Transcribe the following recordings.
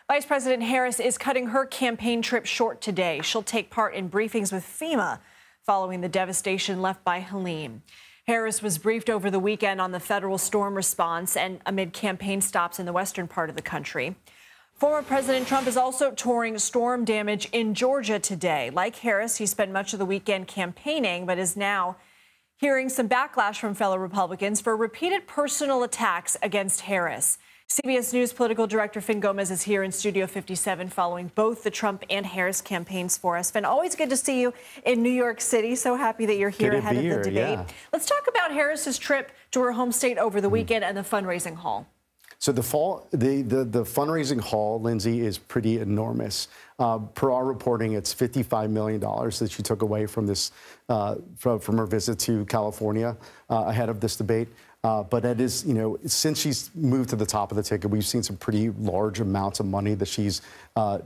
Vice President Harris is cutting her campaign trip short today. She'll take part in briefings with FEMA following the devastation left by Helene. Harris was briefed over the weekend on the federal storm response and amid campaign stops in the western part of the country. Former President Trump is also touring storm damage in Georgia today. Like Harris, he spent much of the weekend campaigning, but is now hearing some backlash from fellow Republicans for repeated personal attacks against Harris. CBS News political director Fin Gómez is here in Studio 57 following both the Trump and Harris campaigns for us. Fin, always good to see you in New York City. So happy that you're here ahead of the debate. Yeah. Let's talk about Harris's trip to her home state over the weekend and the fundraising haul. So the fundraising haul, Lindsay, is pretty enormous. Per our reporting, it's $55 million that she took away from this from her visit to California ahead of this debate. But it is, since she's moved to the top of the ticket, we've seen some pretty large amounts of money that she's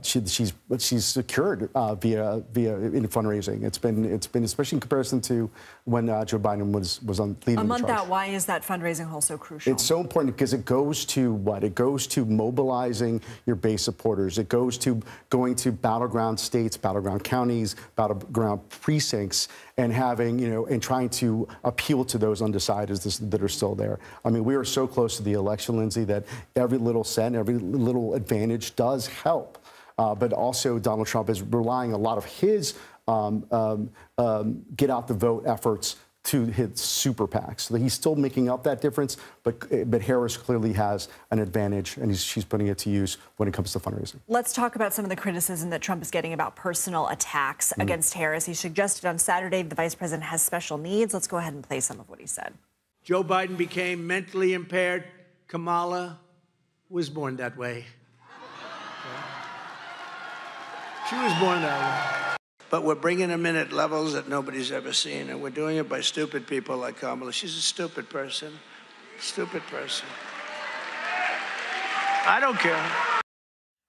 secured via in fundraising. It's been especially in comparison to when Joe Biden was on leading a month the charge. out. Why is that fundraising haul so crucial? It's so important because it goes to what? It goes to mobilizing your base supporters. It goes to going to battleground states, battleground counties, battleground precincts, and having, and trying to appeal to those undecideds that are still there. I mean, we are so close to the election, Lindsay, that every little cent, every little advantage does help. But also Donald Trump is relying a lot of his get out the vote efforts to hit super PACs. So he's still making up that difference, but Harris clearly has an advantage, and she's putting it to use when it comes to fundraising. Let's talk about some of the criticism that Trump is getting about personal attacks against Harris. He suggested on Saturday the vice president has special needs. Let's go ahead and play some of what he said. Joe Biden became mentally impaired. Kamala was born that way. She was born that way. But we're bringing them in at levels that nobody's ever seen, and we're doing it by stupid people like Kamala. She's a stupid person. Stupid person. I don't care.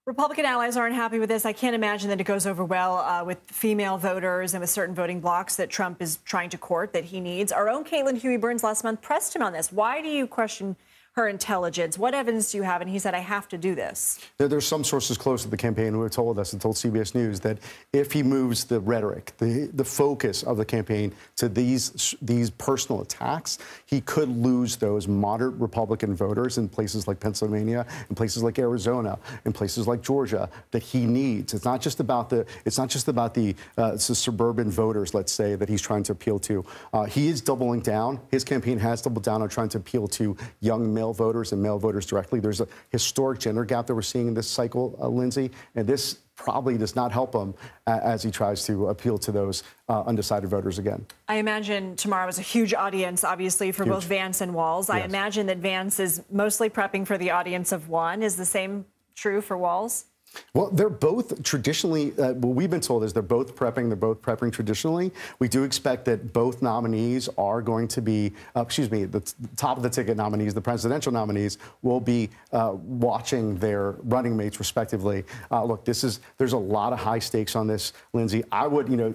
Republican allies aren't happy with this. I can't imagine that it goes over well with female voters and with certain voting blocs that Trump is trying to court that he needs. Our own Caitlin Huey-Burns last month pressed him on this. Why do you question her intelligence? What evidence do you have? And he said, I have to do this. There's some sources close to the campaign who have told us and told CBS News that if he moves the rhetoric, the focus of the campaign to these personal attacks, he could lose those moderate Republican voters in places like Pennsylvania, in places like Arizona, in places like Georgia that he needs. It's not just about the suburban voters, let's say, that he's trying to appeal to. He is doubling down. His campaign has doubled down on trying to appeal to young male voters and male voters directly. There's a historic gender gap that we're seeing in this cycle, Lindsay, and this probably does not help him as he tries to appeal to those undecided voters again. I imagine tomorrow is a huge audience, obviously, for both Vance and Walz. Yes. I imagine that Vance is mostly prepping for the audience of one. Is the same true for Walz? Well, they're both traditionally, what we've been told is they're both prepping traditionally. We do expect that both nominees are going to be, the top of the ticket nominees, the presidential nominees, will be watching their running mates respectively. Look, there's a lot of high stakes on this, Lindsay.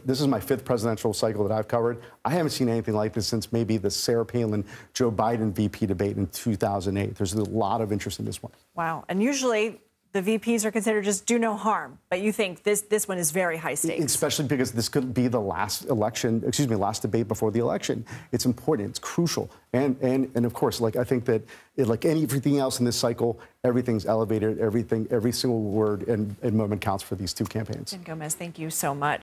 This is my 5th presidential cycle that I've covered. I haven't seen anything like this since maybe the Sarah Palin-Joe Biden VP debate in 2008. There's a lot of interest in this one. Wow. And usually the VPs are considered just do no harm, but you think this one is very high stakes. Especially because this could be the last debate before the election. It's important, it's crucial. And of course, I think that like everything else in this cycle, everything's elevated, every single word and moment counts for these two campaigns. Fin Gómez, thank you so much.